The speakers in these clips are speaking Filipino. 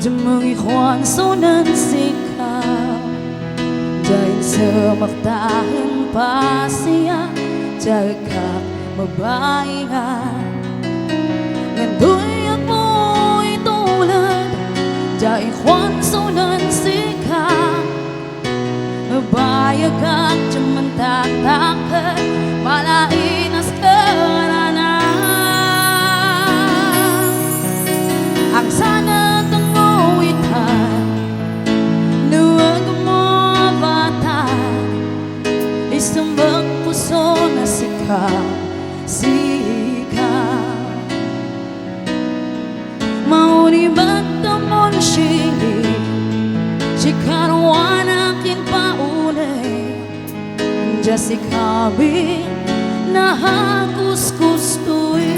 Jemengikuan sunan sikap Dahil sa maktahan pa siya Jagak mabayan Ngandoy ako itulad Dahil kuan sunan sikap Bayag at jementak-takan Malain as karana Ang sana tenguitan Nuwag mo batan Isambag puso na sikap Mauni magtamon sili Sikarwan akin paunay Jasikabi na hakus-kustoy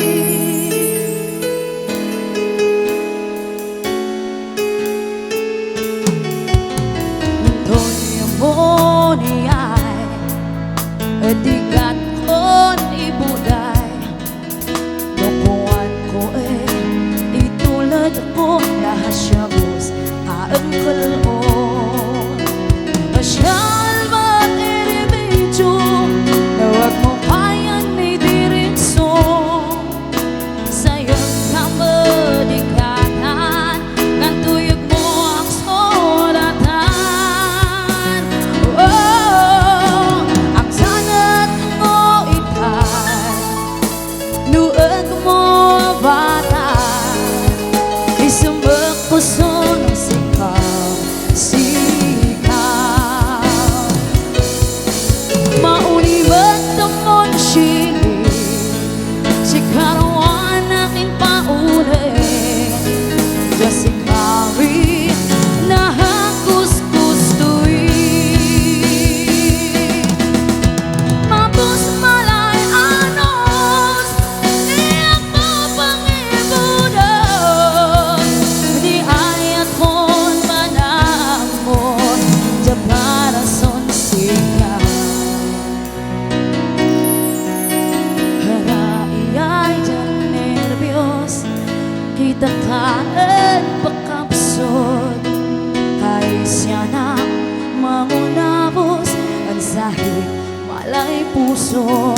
Antonio Boniay Edigat kon ibuday Nukuan ko itulad ko nahasyagos Aang kalon Asyal ba't iribidyo Nawag mo kayan may diritso Sayang ka madikatan Nantuyag mo ang suratan Oh, ang sanat mo itan Nuag mo batan Isambag puso ng sikap Mauni magtamon sili Sikarwan aking paunay Jasikabi na hakus-kustoy Mapos malay anos Iyak mo pangibudan Di ayat mon manamon Jabarason sikap Kita kaan pakapsod Kay siya na mangunabos Ang sahig malay puso